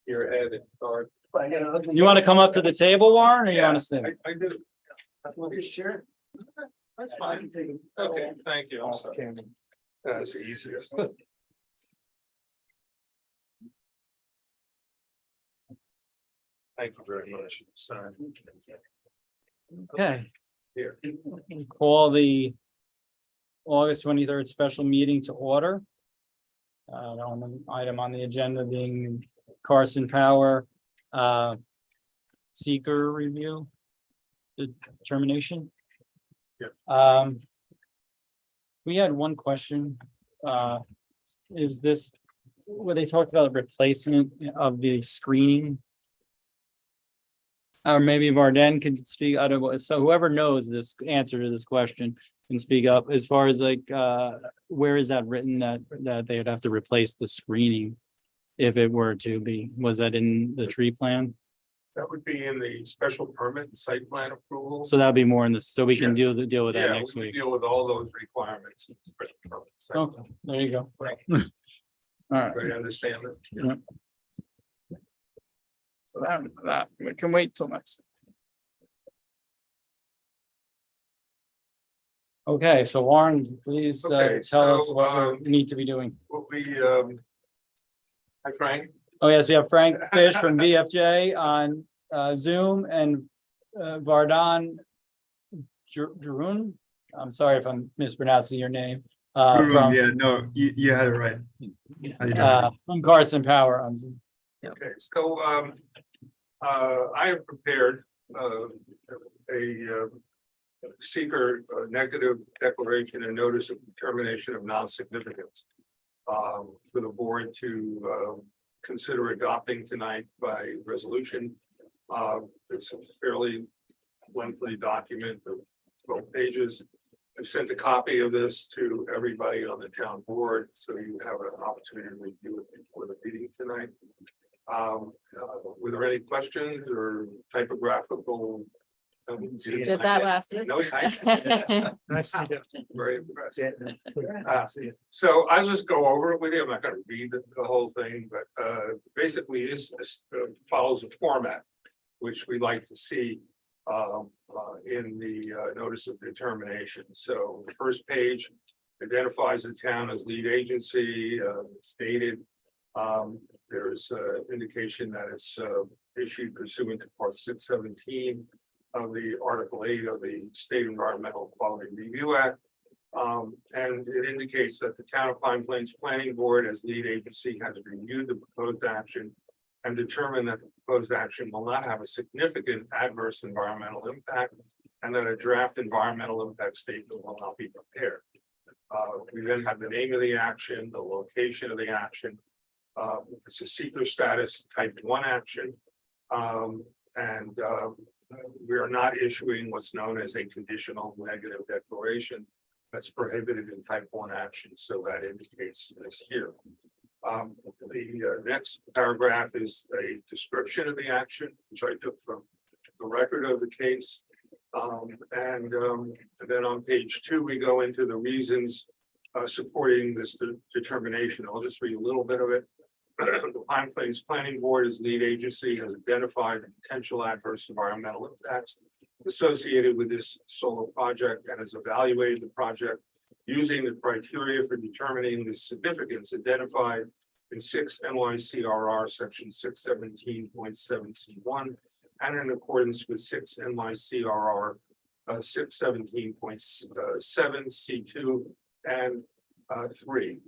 your head and start. You want to come up to the table, Warren, or you want to stay? I do. Just share. That's fine. Okay, thank you. I'm sorry. That's easier. Thank you very much. Sorry. Okay. Here. Call the August 23rd special meeting to order. On the item on the agenda being Carson Power, seeker review. Determination. Yeah. We had one question. Is this, where they talked about replacement of the screening? Or maybe Varden can speak, I don't know, so whoever knows this answer to this question can speak up as far as like, where is that written that they would have to replace the screening? If it were to be, was that in the tree plan? That would be in the special permit and site plan approval. So that'd be more in this, so we can Yeah. deal with that Yeah, next we could week. deal with all those requirements. in the special permit, site Okay, plan. there you go. All right. Everybody understand it? Yeah. So that, we can wait till next. Okay, so Warren, please Okay, tell us so, what we need to be doing. What we, hi Frank. Oh, yes, we have Frank Fish from VFJ on Zoom and Vardan Jarun. I'm sorry if I'm mispronouncing your name. Yeah, no, you had it right. How you doing? From Carson Power on Zoom. Okay, so I have prepared a seeker negative declaration and notice of determination of non-significance for the board to consider adopting tonight by resolution. It's a fairly lengthy document of 12 pages. I've sent a copy of this to everybody on the town board, so you have an opportunity to review it before the meeting tonight. Were there any questions or typographical? Did that last year? No, Nice to meet you. very impressed. So I'll just go over it with you. I'm not going to read the whole thing, but basically this follows a format which we like to see in the notice of determination. So the first page identifies the town as lead agency, stated. There's indication that it's issued pursuant to Part 617 of the Article 8 of the State Environmental Quality Review Act. And it indicates that the Town of Pine Plains Planning Board as lead agency has reviewed the proposed action and determined that the proposed action will not have a significant adverse environmental impact and that a draft environmental impact statement will not be prepared. We then have the name of the action, the location of the action. It's a seeker status type 1 action. We are not issuing what's known as a conditional negative declaration. That's prohibited in type 1 action, so that indicates this here. The next paragraph is a description of the action, which I took from the record of the case. And then on page 2, we go into the reasons supporting this determination. I'll just read a little bit of it. The Pine Plains Planning Board as lead agency has identified the potential adverse environmental impacts associated with this solar project and has evaluated the project using the criteria for determining the significance identified in 6 NYCRR section 617.7C1 and in accordance with 6 NYCRR 617.7C2 and 3,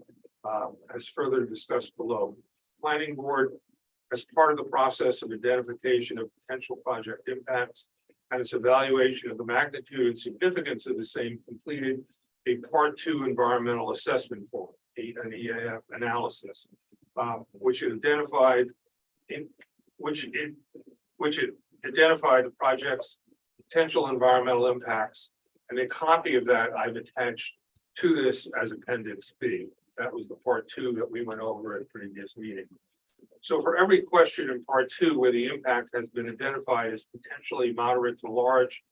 as further discussed below. Planning Board, as part of the process of identification of potential project impacts and its evaluation of the magnitude and significance of the same, completed a Part 2 environmental assessment form, an EAF analysis, which it identified the project's potential environmental impacts, and a copy of that I've attached to this as Appendix B. That was the Part 2 that we went over at a previous meeting. So for every question in Part 2 where the impact has been identified as potentially moderate to large,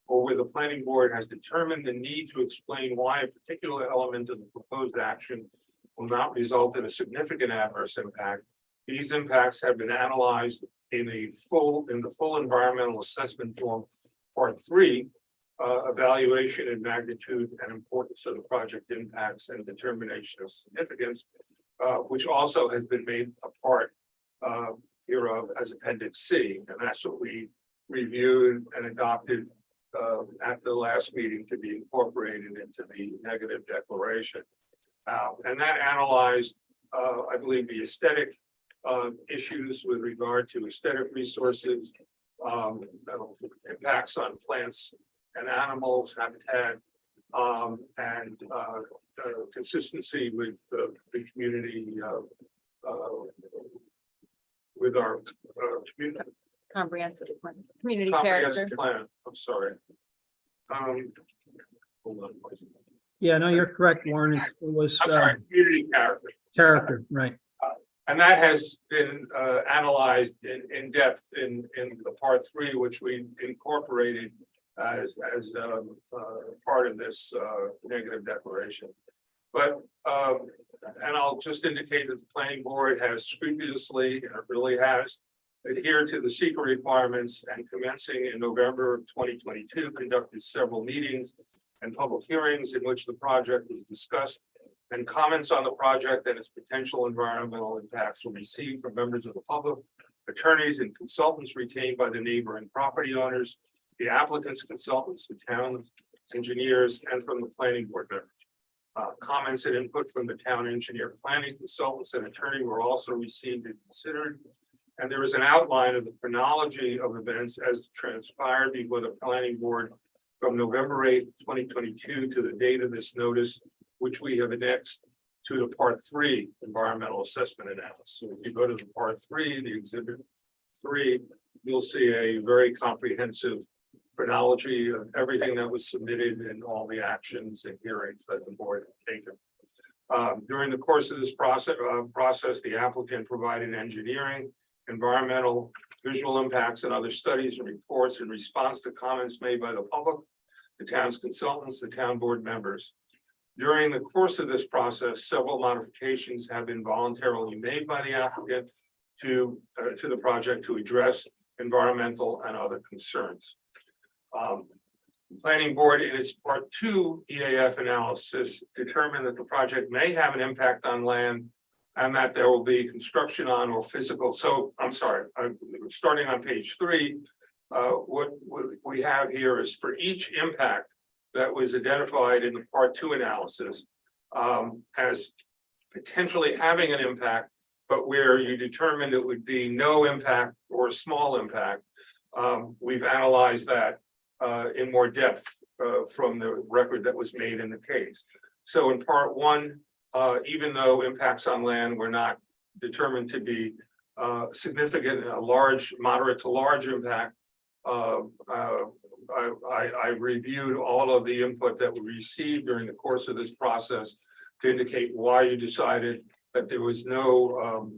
or where the planning board has determined the need to explain why a particular element of the proposed action will not result in a significant adverse impact, These impacts have been analyzed in the full environmental assessment form, part 3, evaluation and magnitude and importance of the project impacts and determination of significance, which also has been made a part hereof as Appendix C, and that's what we reviewed and adopted at the last meeting to be incorporated into the negative declaration. And that analyzed, I believe, the aesthetic issues with regard to aesthetic resources, impacts on plants and animals, habitat, and consistency with the community, with our community. Comprehensive plan, community Comprehensive character. plan, I'm sorry. Hold on, please. Yeah, no, you're correct, Warren. It was I'm sorry, community character. character, right? And that has been analyzed in depth in the part 3, which we incorporated as part of this negative declaration. But and I'll just indicate that the planning board has scrupulously, and it really has, adhered to the secret requirements, and commencing in November of 2022, conducted several meetings and public hearings in which the project was discussed, and comments on the project and its potential environmental impacts were received from members of the public, attorneys and consultants retained by the neighboring property owners, the applicants, consultants, the town's engineers, and from the planning board members. Comments and input from the town engineer, planning consultants, and attorney were also received and considered. And there is an outline of the chronology of events as transpired before the planning board from November 8th, 2022 to the date of this notice, which we have annexed to the part 3 environmental assessment analysis. So if you go to the part 3, the exhibit 3, you'll see a very comprehensive chronology of everything that was submitted and all the actions and hearings that the board had taken. During the course of this process, the applicant provided engineering, environmental, visual impacts, and other studies and reports in response to comments made by the public, the town's consultants, the town board members. During the course of this process, several modifications have been voluntarily made by the applicant to the project to address environmental and other concerns. Planning board in its part 2 EAF analysis determined that the project may have an impact on land and that there will be construction on or physical. So I'm sorry, starting on page 3, what we have here is for each impact that was identified in the part 2 analysis as potentially having an impact, but where you determined it would be no impact or small impact. We've analyzed that in more depth from the record that was made in the case. So in part 1, even though impacts on land were not determined to be significant, a large, moderate to large impact, I reviewed all of the input that we received during the course of this process to indicate why you decided that there was no,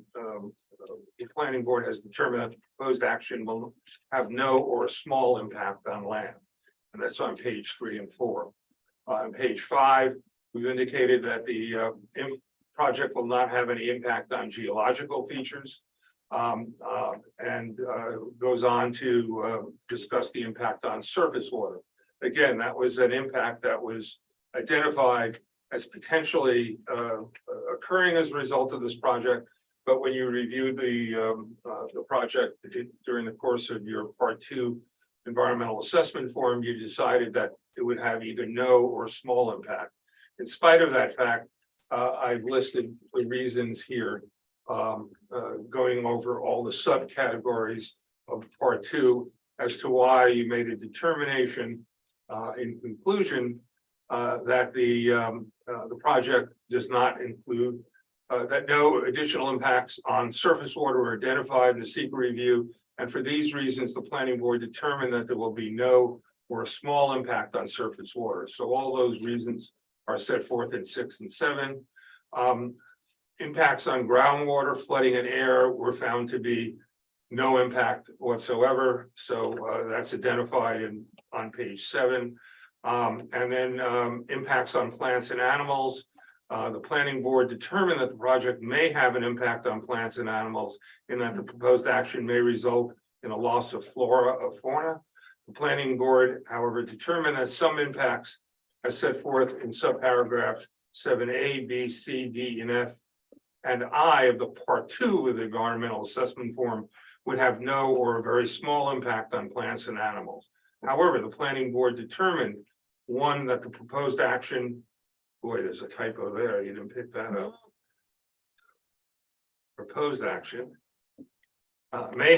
the planning board has determined that the proposed action will have no or a small impact on land. And that's on page 3 and 4. On page 5, we've indicated that the project will not have any impact on geological features. And goes on to discuss the impact on surface water. Again, that was an impact that was identified as potentially occurring as a result of this project. But when you reviewed the project during the course of your part 2 environmental assessment form, you decided that it would have either no or small impact. In spite of that fact, I've listed the reasons here, going over all the subcategories of part 2 as to why you made a determination in conclusion that the project does not include that no additional impacts on surface water were identified in the secret review. And for these reasons, the planning board determined that there will be no or a small impact on surface water. So all those reasons are set forth in 6 and 7. Impacts on groundwater, flooding, and air were found to be no impact whatsoever. So that's identified on page 7. And then impacts on plants and animals. The planning board determined that the project may have an impact on plants and animals, and that the proposed action may result in a loss of flora or fauna. The planning board, however, determined that some impacts as set forth in subparagraphs 7A, B, C, D, and F, and I of the part 2 of the environmental assessment form would have no or a very small impact on plants and animals. However, the planning board determined, one, that the proposed action, boy, there's a typo there, you didn't pick that up. Proposed action may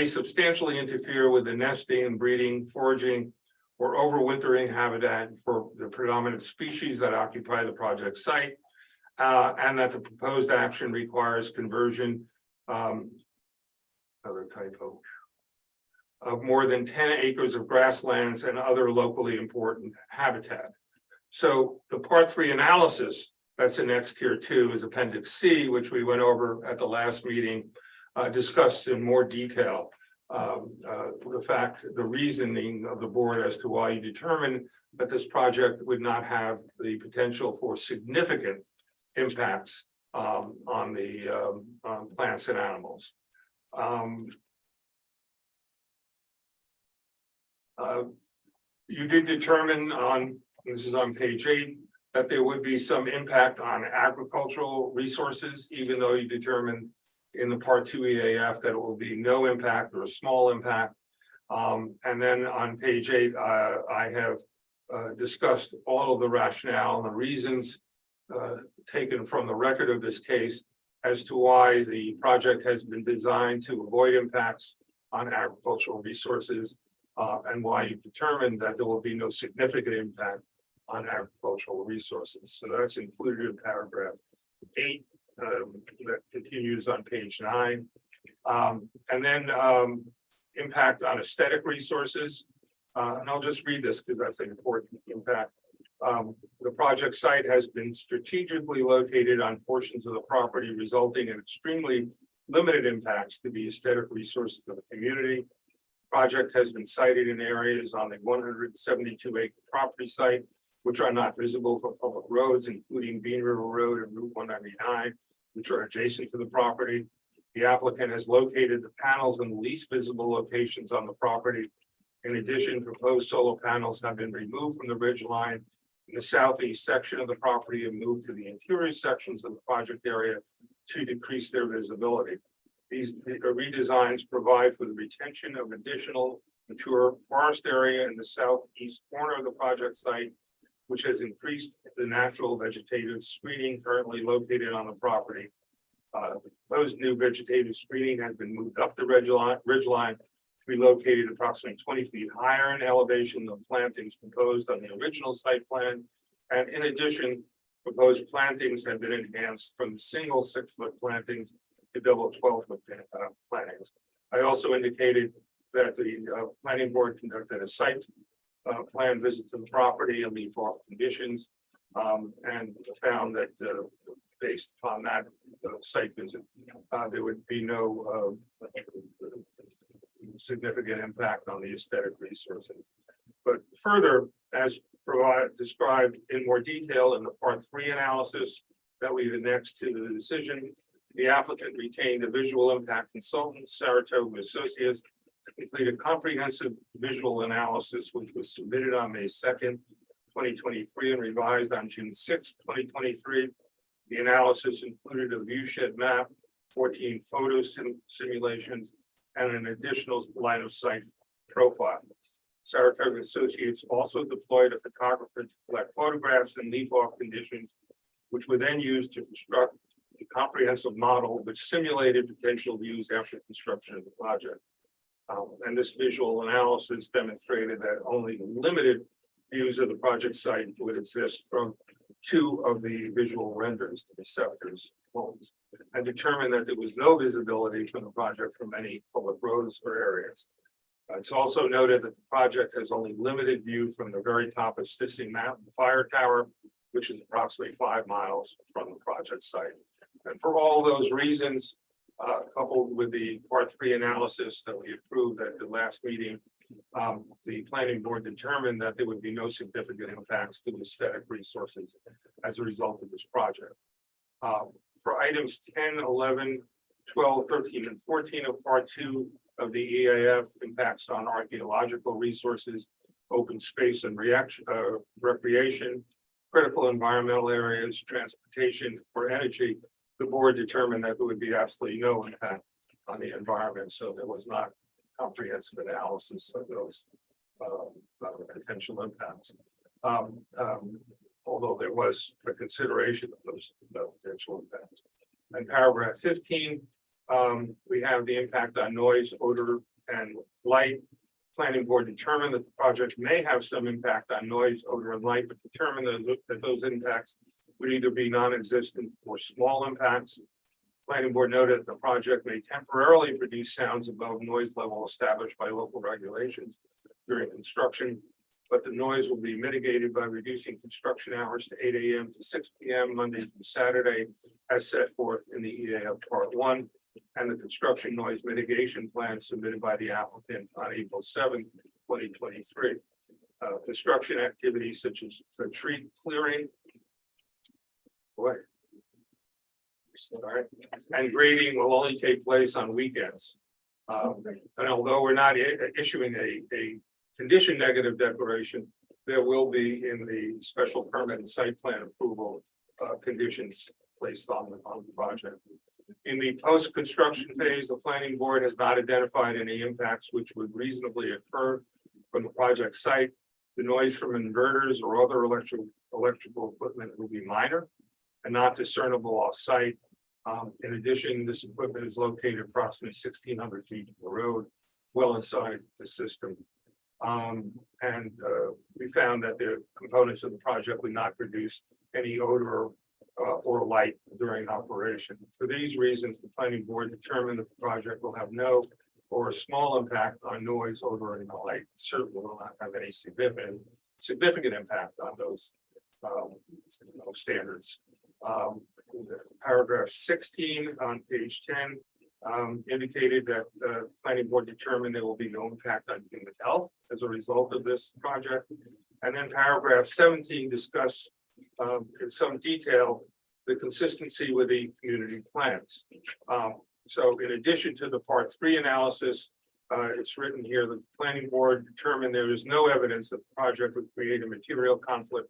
substantially interfere with the nesting, breeding, foraging, or overwintering habitat for the predominant species that occupy the project site, and that the proposed action requires conversion, another typo, of more than 10 acres of grasslands and other locally important habitat. So the part 3 analysis that's annexed here too is Appendix C, which we went over at the last meeting, discussed in more detail the reasoning of the board as to why you determined that this project would not have the potential for significant impacts on the plants and animals. You did determine this is on page 8, that there would be some impact on agricultural resources, even though you determined in the part 2 EAF that it will be no impact or a small impact. And then on page 8, I have discussed all of the rationale and the reasons taken from the record of this case as to why the project has been designed to avoid impacts on agricultural resources, and why you determined that there will be no significant impact on agricultural resources. So that's included in paragraph 8. That continues on page 9. And then impact on aesthetic resources. And I'll just read this because that's an important impact. The project site has been strategically located on portions of the property, resulting in extremely limited impacts to the aesthetic resources of the community. Project has been sited in areas on the 172-acre property site, which are not visible from public roads, including Bean River Road and Route 199, which are adjacent to the property. The applicant has located the panels in the least visible locations on the property. In addition, proposed solar panels have been removed from the ridge line in the southeast section of the property and moved to the interior sections of the project area to decrease their visibility. These redesigns provide for the retention of additional mature forest area in the southeast corner of the project site, which has increased the natural vegetative screening currently located on the property. The proposed new vegetative screening has been moved up the ridge line to be located approximately 20 feet higher in elevation than plantings proposed on the original site plan. And in addition, proposed plantings have been enhanced from single 6-foot plantings to double 12-foot plantings. I also indicated that the planning board conducted a site plan visit to the property and leave off conditions, and found that based upon that site visit, there would be no significant impact on the aesthetic resources. But further, as described in more detail in the part 3 analysis that we've annexed to the decision, the applicant retained a visual impact consultant, Saratoga Associates, to complete a comprehensive visual analysis, which was submitted on May 2nd, 2023, and revised on June 6th, 2023. The analysis included a viewshed map, 14 photo simulations, and an additional line of sight profile. Saratoga Associates also deployed a photographer to collect photographs and leaf-off conditions, which were then used to construct a comprehensive model which simulated potential views after construction of the project. And this visual analysis demonstrated that only limited views of the project site would exist from 2 of the visual renders, the receptors homes, and determined that there was no visibility from the project from any public roads or areas. It's also noted that the project has only limited view from the very top of Stissing Mountain Fire Tower, which is approximately 5 miles from the project site. And for all those reasons, coupled with the part 3 analysis that we approved at the last meeting, the planning board determined that there would be no significant impacts to aesthetic resources as a result of this project. For items 10, 11, 12, 13, and 14 of part 2 of the EAF, impacts on archaeological resources, open space and recreation, critical environmental areas, transportation, or energy, the board determined that there would be absolutely no impact on the environment, so there was not comprehensive analysis of those potential impacts. Although there was a consideration of those potential impacts. In paragraph 15, we have the impact on noise, odor, and light. Planning board determined that the project may have some impact on noise, odor, and light, but determined that those impacts would either be non-existent or small impacts. Planning board noted that the project may temporarily produce sounds above noise level established by local regulations during construction, but the noise will be mitigated by reducing construction hours to 8 a.m. to 6 p.m. Monday through Saturday, as set forth in the EAF Part 1, and the construction noise mitigation plan submitted by the applicant on April 7, 2023. Construction activities such as the tree clearing, and grading will only take place on weekends. And although we're not issuing a condition negative declaration, there will be in the special permit and site plan approval conditions placed on the project. In the post-construction phase, the planning board has not identified any impacts which would reasonably occur from the project site. The noise from inverters or other electrical equipment will be minor and not discernible off-site. In addition, this equipment is located approximately 1,600 feet from the road, well inside the system. We found that the components of the project would not produce any odor or light during operation. For these reasons, the planning board determined that the project will have no or a small impact on noise, odor, and light. Certainly will not have any significant impact on those standards. Paragraph 16 on page 10 indicated that the planning board determined there will be no impact on human health as a result of this project. And then paragraph 17 discuss in some detail the consistency with the community plans. So in addition to the part 3 analysis, it's written here that the planning board determined there is no evidence that the project would create a material conflict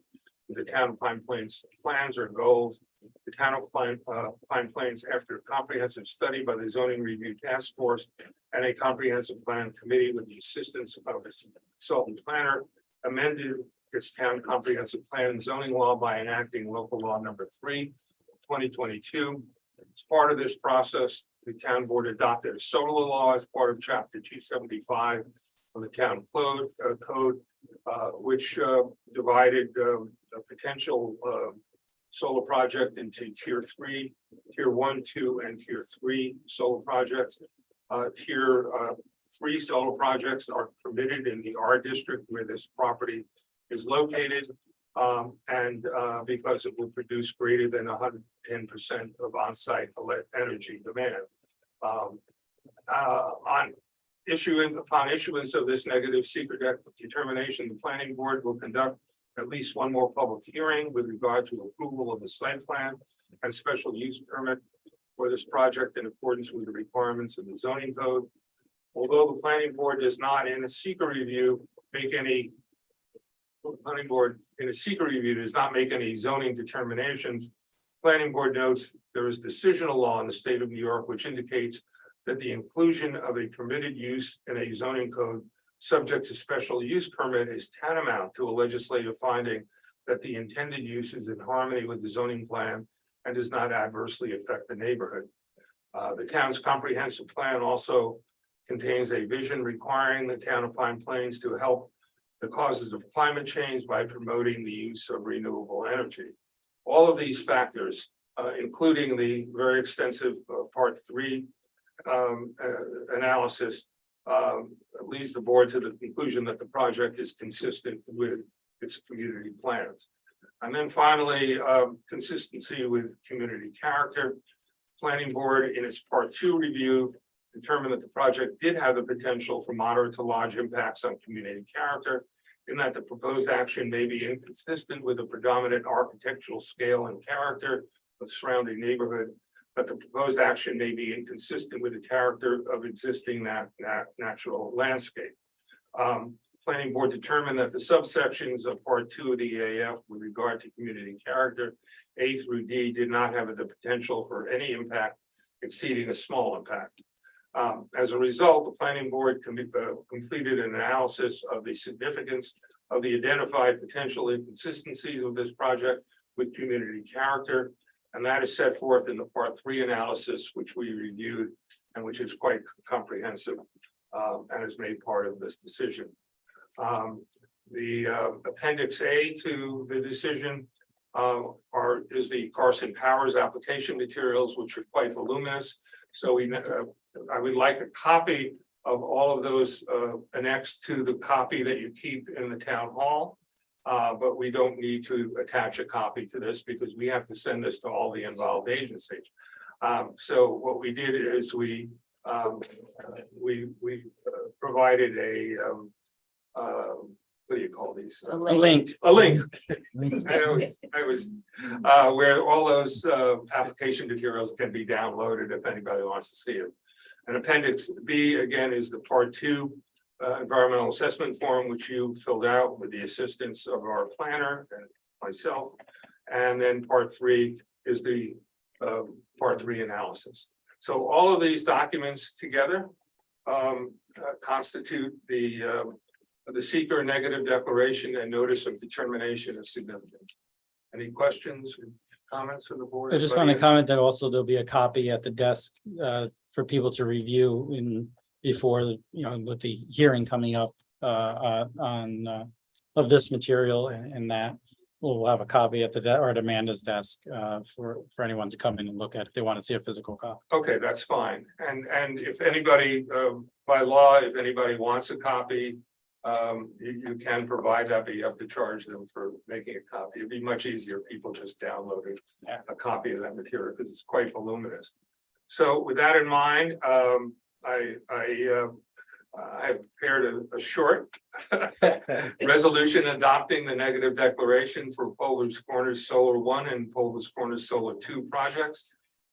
with the town of Pine Plains plans or goals. The town of Pine Plains, after a comprehensive study by the zoning review task force and a comprehensive plan committee with the assistance of its consultant planner, amended its town comprehensive plan and zoning law by enacting local law number 3 of 2022. As part of this process, the town board adopted a solar law as part of chapter 275 of the town code, which divided a potential solar project into tier 3, tier 1, 2, and tier 3 solar projects. Tier 3 solar projects are permitted in the R district where this property is located, and because it will produce greater than 110% of on-site energy demand. Upon issuance of this negative secret determination, the planning board will conduct at least one more public hearing with regard to approval of the site plan and special use permit for this project in accordance with the requirements of the zoning code. Although the planning board does not in a secret review make any zoning determinations, planning board notes there is decisional law in the state of New York which indicates that the inclusion of a permitted use in a zoning code subject to special use permit is tantamount to a legislative finding that the intended use is in harmony with the zoning plan and does not adversely affect the neighborhood. The town's comprehensive plan also contains a vision requiring the town of Pine Plains to help the causes of climate change by promoting the use of renewable energy. All of these factors, including the very extensive part 3 analysis, leads the board to the conclusion that the project is consistent with its community plans. And then finally, consistency with community character. planning board in its part two review determined that the project did have the potential for moderate to large impacts on community character, in that the proposed action may be inconsistent with the predominant architectural scale and character of the surrounding neighborhood, but the proposed action may be inconsistent with the character of existing natural landscape. The planning board determined that the subsections of part two of the EAF with regard to community character, A through D, did not have the potential for any impact exceeding a small impact. As a result, the planning board completed an analysis of the significance of the identified potential inconsistencies of this project with community character. And that is set forth in the part three analysis, which we reviewed and which is quite comprehensive and is made part of this decision. The appendix A to the decision is the Carson Powers application materials, which are quite voluminous. So I would like a copy of all of those annexed to the copy that you keep in the town hall. But we don't need to attach a copy to this because we have to send this to all the involved agencies. So what we did is we provided a what do you call these? A link. A link. I was where all those application materials can be downloaded if anybody wants to see it. And appendix B again is the part two environmental assessment form, which you filled out with the assistance of our planner and myself. And then part three is the part three analysis. So all of these documents together constitute the seeker negative declaration and notice of determination of significance. Any questions or comments from the board? I just want to comment that also there'll be a copy at the desk for people to review before, with the hearing coming up on of this material, and that we'll have a copy at or at Amanda's desk for anyone to come in and look at if they want to see a physical copy. Okay, that's fine. And if anybody, by law, if anybody wants a copy, you can provide that, but you have to charge them for making a copy. It'd be much easier if people just downloaded a copy of that material because it's quite voluminous. So with that in mind, I have prepared a short resolution adopting the negative declaration for Pulver's Corners Solar 1 and Pulver's Corners Solar 2 projects.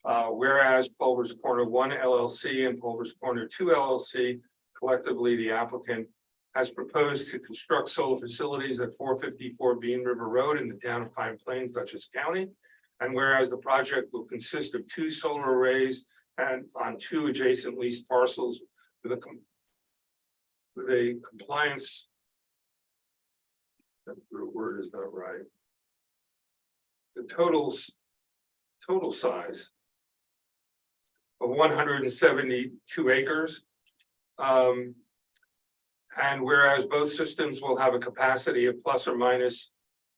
Whereas Pulver's Corner 1 LLC and Pulver's Corner 2 LLC, collectively the applicant, has proposed to construct solar facilities at 454 Bean River Road in the town of Pine Plains, Dutchess County. And whereas the project will consist of 2 solar arrays and on 2 adjacent leased parcels with a compliance. The word is not right. The total size of 172 acres. And whereas both systems will have a capacity of plus or minus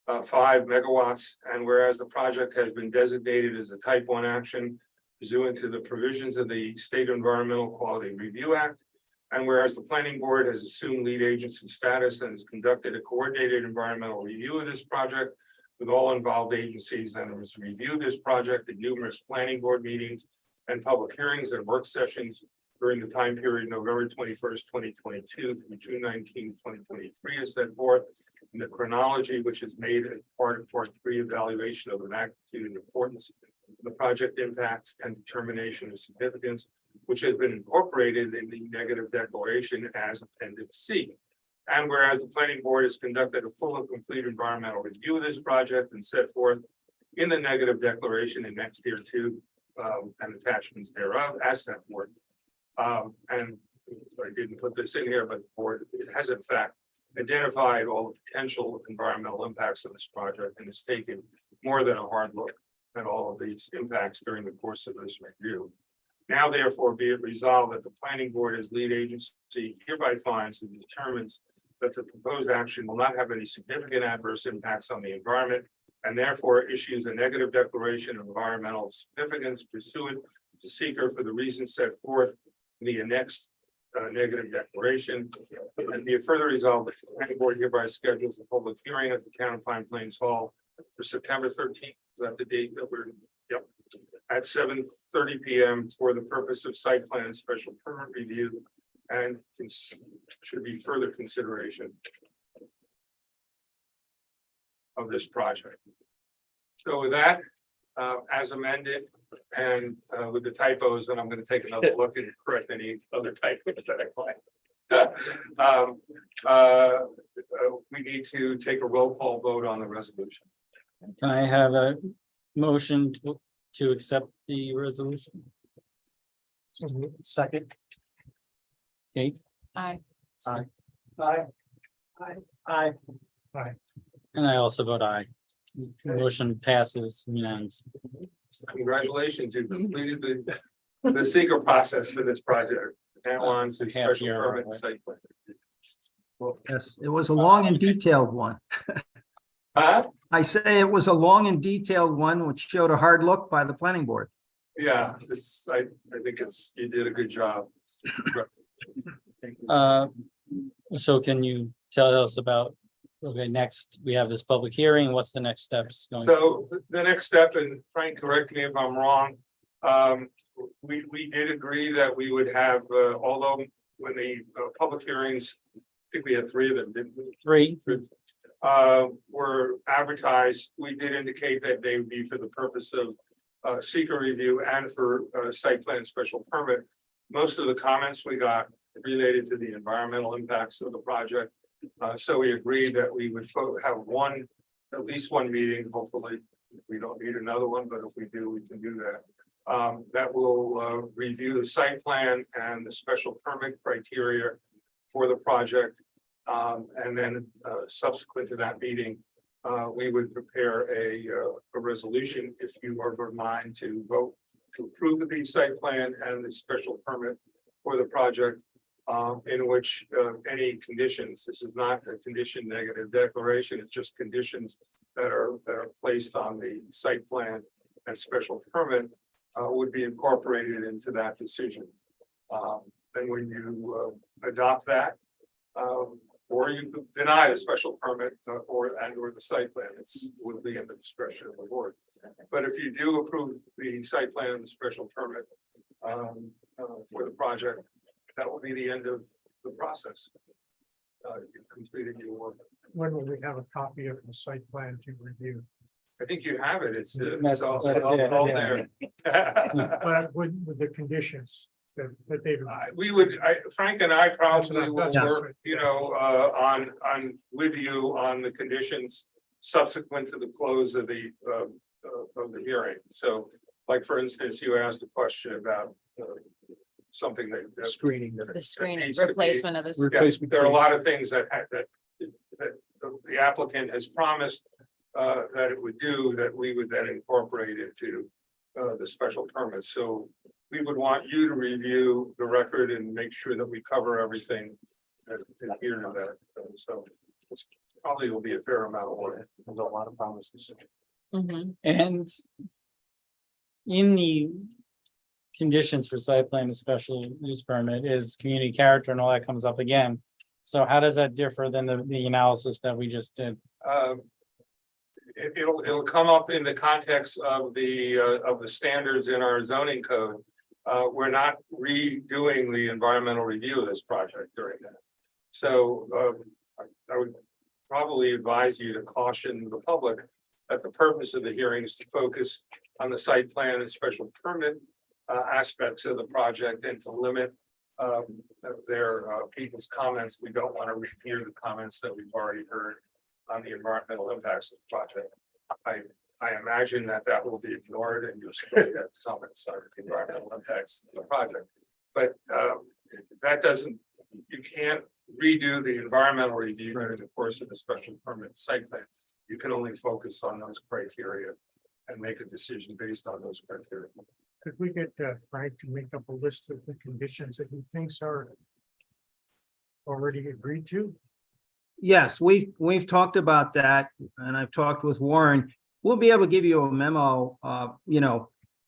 5 megawatts, and whereas the project has been designated as a type 1 action pursuant to the provisions of the State Environmental Quality Review Act, and whereas the planning board has assumed lead agency status and has conducted a coordinated environmental review of this project with all involved agencies, and has reviewed this project at numerous planning board meetings and public hearings and work sessions during the time period November 21st, 2022 through June 19, 2023, is set forth in the chronology, which is made as part of part 3 evaluation of the magnitude and importance of the project impacts and determination of significance, which has been incorporated in the negative declaration as Appendix C. And whereas the planning board has conducted a full and complete environmental review of this project and set forth in the negative declaration in next tier 2 and attachments thereof as set forth. And I didn't put this in here, but the board has in fact identified all the potential environmental impacts of this project and has taken more than a hard look at all of these impacts during the course of this review. Now, therefore, be it resolved that the planning board as lead agency hereby finds and determines that the proposed action will not have any significant adverse impacts on the environment, and therefore issues a negative declaration of environmental significance pursuant to seeker for the reasons set forth in the annexed negative declaration. And be it further resolved that the planning board hereby schedules a public hearing at the town of Pine Plains Hall for September 13th. Is that the date that we're? Yep. at 7:30 PM for the purpose of site plan and special permit review and should be further consideration of this project. So with that, as amended and with the typos, and I'm going to take another look and correct any other typos that I find. We need to take a roll call vote on the resolution. Can I have a motion to accept the resolution? Second. Kate? Aye. Aye. Aye. And I also vote aye. Motion passes unanimously. Congratulations, you completed the secret process for this project. Now on to Half special year, permit and right? site plan. Yes, it was a long and detailed one. Huh? I say it was a long and detailed one, which showed a hard look by the planning board. Yeah, I think you did a good job. So can you tell us about, okay, next, we have this public hearing, what's the next steps going? So the next step, and Frank, correct me if I'm wrong. We did agree that we would have, although when the public hearings, I think we had 3 of them, didn't we? 3, Were advertised, we did indicate that they would be for the purpose of seeker review and for site plan special permit. Most of the comments we got related to the environmental impacts of the project. So we agreed that we would have at least one meeting, hopefully. We don't need another one, but if we do, we can do that. That will review the site plan and the special permit criteria for the project. And then subsequent to that meeting, we would prepare a resolution if you are of mind to vote to approve the site plan and the special permit for the project. In which any conditions, this is not a condition negative declaration, it's just conditions that are placed on the site plan and special permit would be incorporated into that decision. And when you adopt that, or you could deny the special permit or the site plan, it's would be in the discretion of the board. But if you do approve the site plan and the special permit for the project, that will be the end of the process. You've completed your work. When will we have a copy of the site plan to review? I think you have it. It's That's- all that's- all yeah. there. But with the conditions that they've. We would, Frank and I probably would that's work, right. on with you on the conditions subsequent to the close of the hearing. So, like, for instance, you asked a question about something that Screening. The screening, needs to be- replacement of the. Yeah, there are a lot of things that the applicant has promised that it would do, that we would then incorporate into the special permit. So we would want you to review the record and make sure that we cover everything here to that. So it's probably will be a fair amount of work. There's a lot of promises. Mhm. And in the conditions for site plan and special use permit is community character and all that comes up again. So how does that differ than the analysis that we just did? It'll come up in the context of the standards in our zoning code. We're not redoing the environmental review of this project during that. So I would probably advise you to caution the public that the purpose of the hearing is to focus on the site plan and special permit aspects of the project and to limit their people's comments. We don't want to repeat the comments that we've already heard on the environmental impacts of the project. I imagine that will be ignored and you'll still get comments on the environmental impacts of the project. But that doesn't, you can't redo the environmental review during the course of the special permit site plan. You can only focus on those criteria and make a decision based on those criteria. Could we get Frank to make up a list of the conditions that he thinks are already agreed to? Yes, we've talked about that, and I've talked with Warren. We'll be able to give you a memo,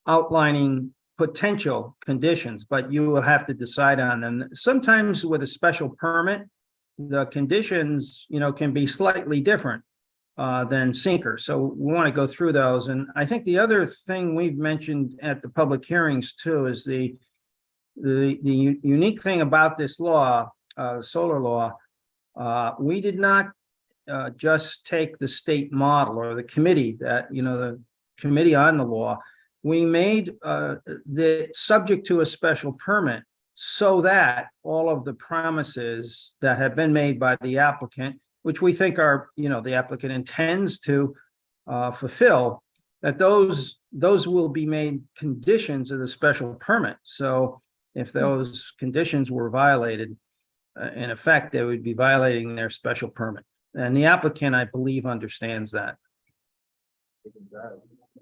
outlining potential conditions, but you will have to decide on them. Sometimes with a special permit, the conditions, can be slightly different. than sinker. So we want to go through those. And I think the other thing we've mentioned at the public hearings too is the unique thing about this law, solar law. We did not just take the state model or the committee that, the committee on the law. We made the subject to a special permit so that all of the promises that have been made by the applicant, which we think are, the applicant intends to fulfill, that those will be made conditions of the special permit. So if those conditions were violated, in effect, they would be violating their special permit. And the applicant, I believe, understands that.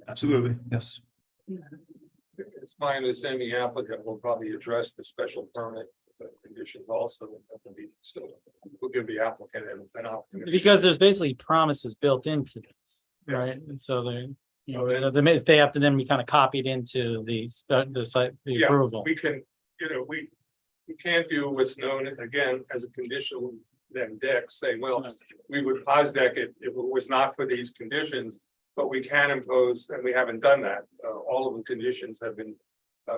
Absolutely, yes. It's my understanding the applicant will probably address the special permit conditions also at the meeting, so we'll give the applicant an opportunity. Because there's basically promises built into this, Yes. right? And so they, Oh, they have to then be kind of copied into the site, the Yeah, approval. we can, we can't do what's known again as a conditional then deck, say, well, we would pause deck it if it was not for these conditions. But we can impose, and we haven't done that. All of the conditions have been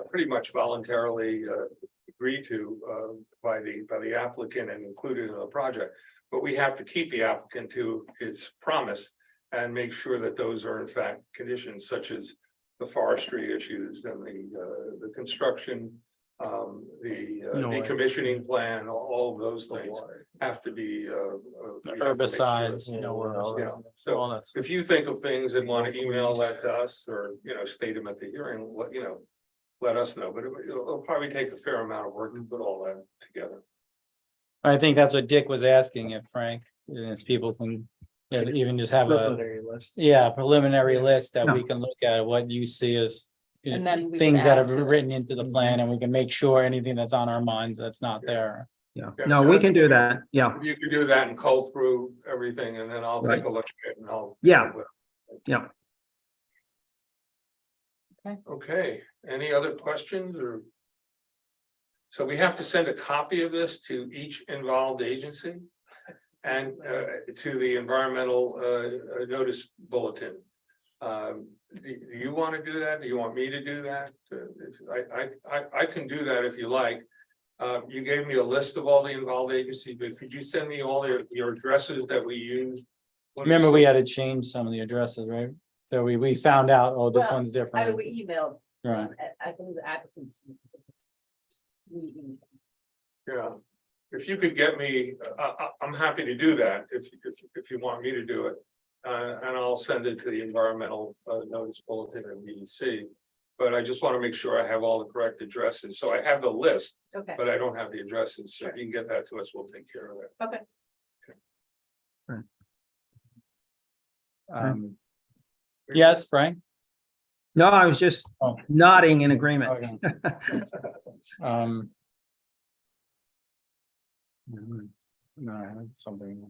pretty much voluntarily agreed to by the applicant and included in the project. But we have to keep the applicant to his promise and make sure that those are in fact conditions such as the forestry issues and the construction, the decommissioning plan, all of those things have to be Herbicides, Yeah, so all that stuff. if you think of things and want to email that to us or, state them at the hearing, let us know, but it'll probably take a fair amount of work to put all that together. I think that's what Dick was asking if Frank, as people can, even just have a, preliminary list that we can look at, what you see as And then we would things that add are to it. written into the plan, and we can make sure anything that's on our minds that's not there. Yeah, Yeah, no, we can do that. Yeah, If you can do that and cull through everything and then I'll take Right. a look at it and I'll. Yeah. Yeah. Okay, any other questions or? So we have to send a copy of this to each involved agency and to the environmental notice bulletin. Do you want to do that? Do you want me to do that? I can do that if you like. You gave me a list of all the involved agencies, but could you send me all your addresses that we used? Let me Remember, we see. had to change some of the addresses, right? So we found out, oh, this Well, one's I different, emailed, right? I think the applicants. Yeah, if you could get me, I'm happy to do that if you want me to do it. And I'll send it to the environmental notice bulletin and BEC. But I just want to make sure I have all the correct addresses. So I have the list, Okay, but I don't have the addresses. So if you can get that to us, we'll take care of that. okay. Yes, Frank? no, I was just Oh. nodding in agreement. Okay. Um. No, I had something.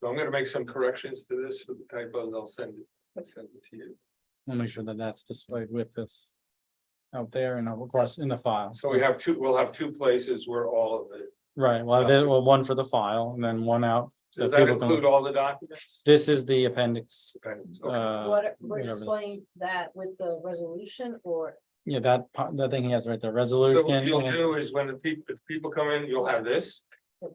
So I'm gonna make some corrections to this with the typos. I'll send it to you. We'll make sure that that's displayed with this out there and of course in the file. So we'll have two places where all of it. Right, well, there, well, one for the file and then one out. so Does that people can include look. all the documents? This is the appendix. Depends. Okay. We're whatever that- displaying that with the resolution or, Yeah, that part, the thing he has right there, So resolution. what you'll and- do is when the people come in, you'll have this.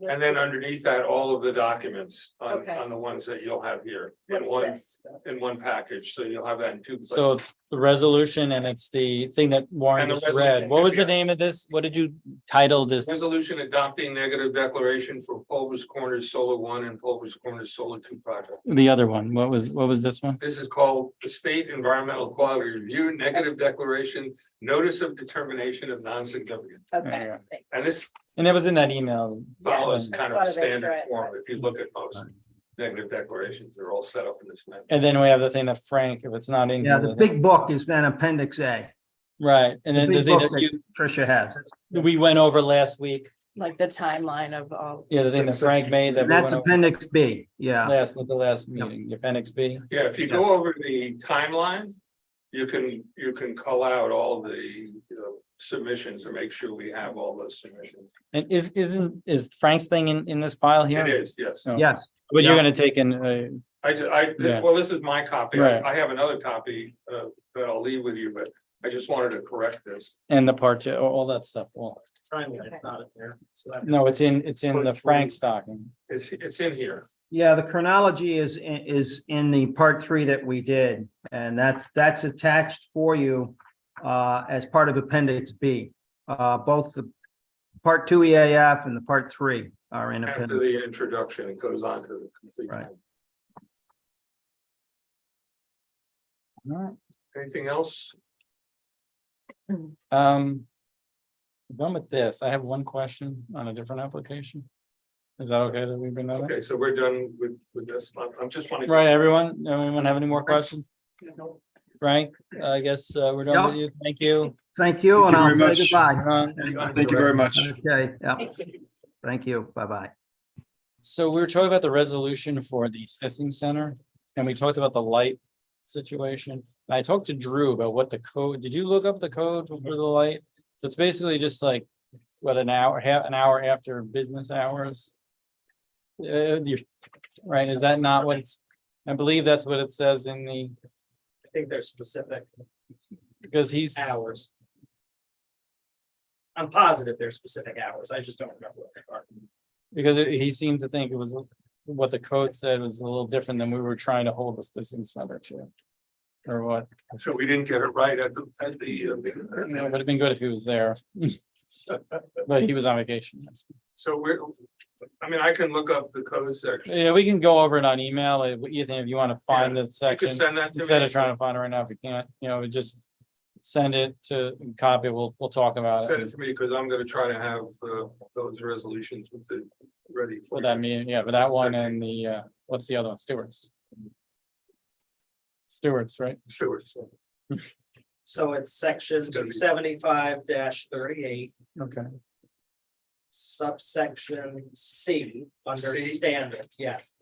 And then underneath that, all of the documents on Okay. the ones that you'll have here in what's one, this? in one package, so you'll have that in two. So places. it's the resolution and it's the thing that Warren And the just read. resolution, What was yeah. the name of this? What did you title this? Resolution adopting negative declaration for Pulver's Corners Solar 1 and Pulver's Corners Solar 2 project. The other one, what was this one? This is called the State Environmental Quality Review Negative Declaration Notice of Determination of Non-Significance. There Okay, you go. thank- And this And that was in that email. follows Yeah. kind of a I thought of it, standard right. form. If you look at most negative declarations, they're all set up in this manner. And then we have the thing that Frank, if it's not in. Yeah, here, the big book is then Appendix A. Right, and then the big thing book that you, Tricia has. we went over last week, Like the timeline of all. yeah, the thing that Frank made that. And we that's went over Appendix B. Yeah. Last, with the last meeting, appendix B. Yeah, if you go over the timeline, you can call out all the, submissions to make sure we have all those submissions. And is Frank's thing in this file here? It is, yes. Oh. Yes, But you're Yeah. gonna take in, Yeah. Well, this is my copy. Right. I have another copy that I'll leave with you, but I just wanted to correct this. and the part two, all that stuff, well, Timeline, not in there. So that- no, it's in the Frank stocking. It's in here. yeah, the chronology is in the part 3 that we did, and that's attached for you as part of Appendix B. Both the part 2 EAF and the part 3 are in After appendix. the introduction, it goes on to the complete. Right. Anything else? Done with this, I have one question on a different application. Is that okay that we've been done? Okay, so we're done with this. I'm just wanting. Right, everyone, anyone have any more questions? Frank, I guess we're done with you, thank you. Thank you, and I'll Thank you say very goodbye. Thank you very much. Okay, yeah, thank you, bye-bye. So we were talking about the resolution for the Stissing Center, and we talked about the light situation. I talked to Drew about what the code, did you look up the code for the light? So it's basically just like, what, an hour after business hours? Right, is that not what it's, I believe that's what it says in the, I think they're specific because he's. hours. I'm positive they're specific hours. I just don't remember what they are. Because he seemed to think it was, what the code said was a little different than we were trying to hold the Stissing Center to. Or what, So we didn't get it right at the. it would have been good if he was there. But he was on vacation. So I mean, I can look up the code section. Yeah, we can go over it on email, Ethan, if you want to find the You could section, send that to me. instead of trying to find it right now, if you can't, just. Send it to copy, we'll talk about Send it it to me because I'm gonna try to have those resolutions ready for that meeting, yeah, for that one and the, what's the other one, Stewart's? Stewart's, right? Stewart's. So it's section It's gonna be- 275-38, Okay. subsection C, under C? standards, yes.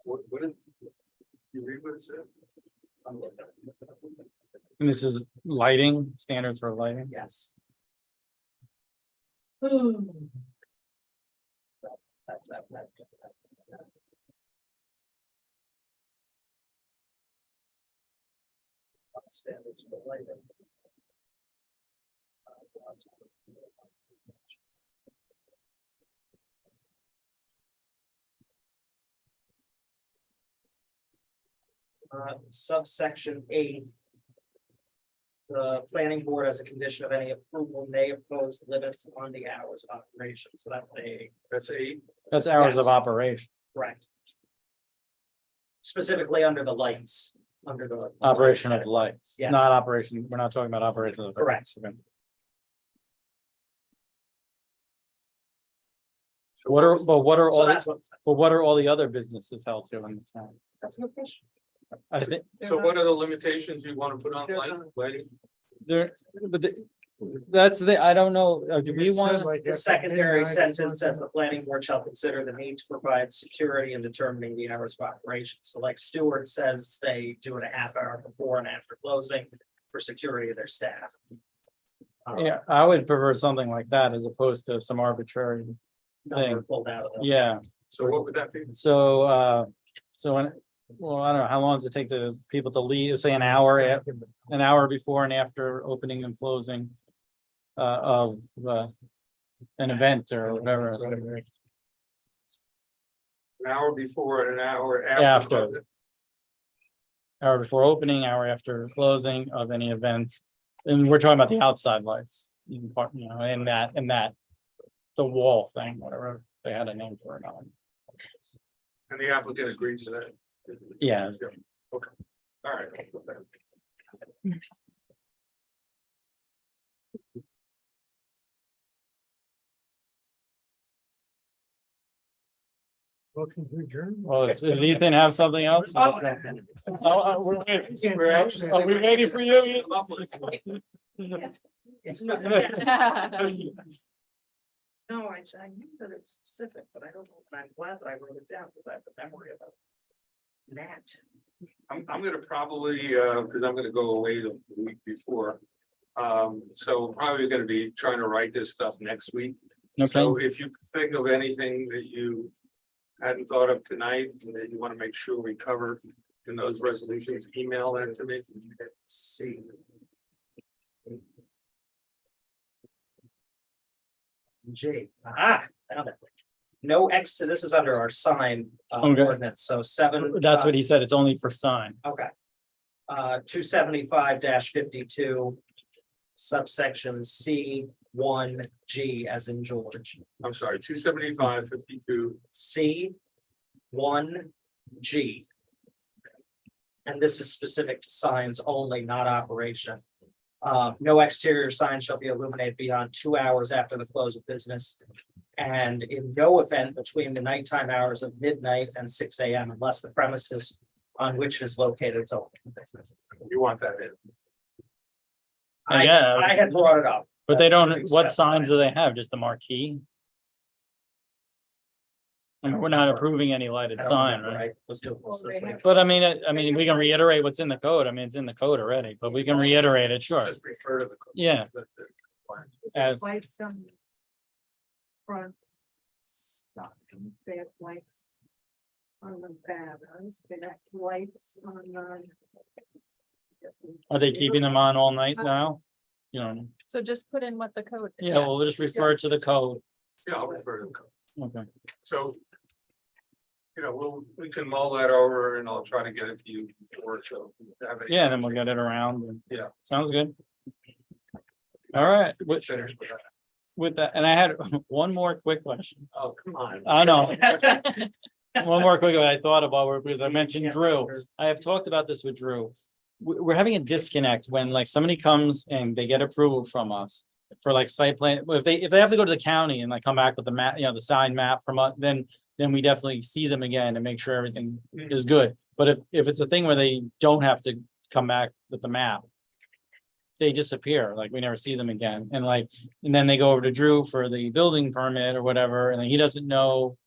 What did you read what it said? And this is lighting, standards for lighting. Yes. That's that. Standards for lighting. Subsection A. The planning board, as a condition of any approval, may impose limits on the hours of operation, so that's That's 8. That's hours of Yes. operation, correct. Specifically under the lights, under the. operation of lights, Yes. not operation, we're not talking about operation of. Correct. Okay. So What are So all, that's what, what are all the other businesses held to in the town? that's a good question. I think So what are the limitations you want to put on lighting? there, but that's I don't know, do we It said want? like The that, secondary midnight, sentence says the planning board shall consider the need to provide security in determining the hours of operation. So like Stewart says, they do it a half hour before and after closing for security of their staff. Yeah, I would prefer something like that as opposed to some arbitrary, Number pulled out of the. yeah, So what would that be? so, when. Well, I don't know, how long does it take to people to leave, say an hour before and after opening and closing. Of an event or whatever. An hour before and an hour After. after. Hour before opening, hour after closing of any event. And we're talking about the outside lights, in that. The wall thing, whatever they had a name for it on. And the applicant agrees to that. Yeah. Okay, all right. Motion to adjourn. Well, does Ethan have something else? Oh. We're waiting. Are we waiting for you? No, I knew that it's specific, but I don't know, and I'm glad that I wrote it down, because I have the memory about that. I'm gonna probably, because I'm gonna go away the week before. So we're probably gonna be trying to write this stuff next week. Okay, So if you think of anything that you hadn't thought of tonight, and that you want to make sure we cover in those resolutions, email that to me. See. G, found it. No this is under our sign Okay. ordinance, so seven. that's what he said. It's only for sign. Okay. 275-52. Subsection C1G as in George. I'm sorry, 275-52. C1G. And this is specific to signs only, not operation. No exterior sign shall be illuminated beyond 2 hours after the close of business. And in no event between the nighttime hours of midnight and 6 AM unless the premises on which is located is open for business. You want that in? Yeah. I had brought it up. But they don't, That's what pretty signs do specified. they have? Just the marquee? I mean, we're not approving any I lighted don't sign, remember, right? right? Let's do this way. But I mean, we can reiterate what's in the code. I mean, it's in the code already, but we can reiterate it, sure. Just refer to the. Yeah. As- Lights on front stop, they have lights on the banners, they have lights on the. Are they keeping them on all night now? You know, So just put in what the code. yeah, we'll just refer to the code. Yeah, I'll refer to the code. Okay, So. We can mull that over and I'll try to get it to you before, so. have any- yeah, then we'll get it around. and- Yeah. Sounds good. All right, with, Finish with that. with that, and I had one more quick question. Oh, come on. I know. One more quick, I thought about, because I mentioned Drew. I have talked about this with Drew. We're having a disconnect when like somebody comes and they get approval from us for like site plan. If they have to go to the county and like come back with the map, the signed map from us, then we definitely see them again and make sure everything is good. But if it's a thing where they don't have to come back with the map, they disappear, like we never see them again. And then they go over to Drew for the building permit or whatever, and he doesn't know,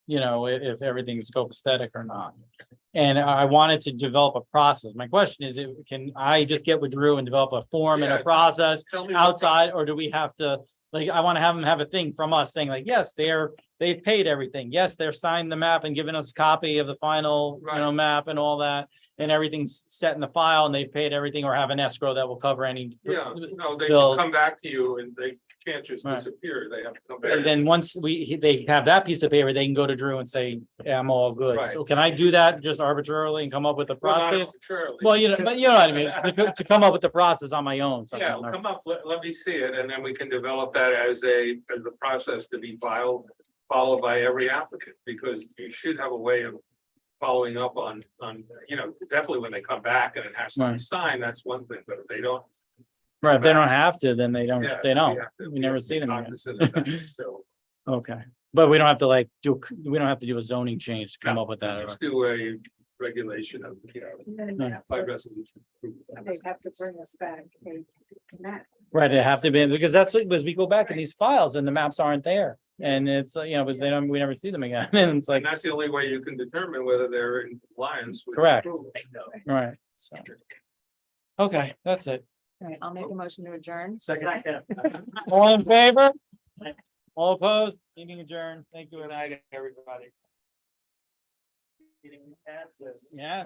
if everything's copacetic or not. And I wanted to develop a process. My question is, can I just get with Drew and develop a form and Yeah. a process Tell me what- outside, or do we have to, I want to have them have a thing from us saying like, yes, they've paid everything. Yes, they're signed the map and given us a copy of the final, Right. map and all that. And everything's set in the file and they've paid everything, or have an escrow that will cover any. Yeah, no, they Bill. can come back to you and they can't just Right. disappear. They have to come And back. then once they have that piece of paper, they can go to Drew and say, yeah, I'm all good. Right. So can I do that just arbitrarily and come up with a Well, not process? arbitrarily. Well, but you know what I mean, to come up with the process on my own. so I Yeah, don't know. come up, let me see it, and then we can develop that as a process to be followed by every applicant, because you should have a way of following up on, definitely when they come back and it has to be Right. signed, that's one thing, but if they don't. Right, if they don't have to, then they don't, yeah, they don't. have to- We never have to see be them again. cognizant of that, so. Okay, but we don't have to we don't have to do a zoning change to come up with that. Just do a regulation of, by resolution. They have to bring us back a map. Right, it have to be, because as we go back in these files and the maps aren't there. And it's, because we never see them again. And it's like, And that's the only way you can determine whether they're in compliance with. Correct. approval. right, so. Okay, that's it. All right, I'll make a motion to adjourn. Second. All in favor? All opposed? Meeting adjourned. Thank you. Good night, everybody. Yeah.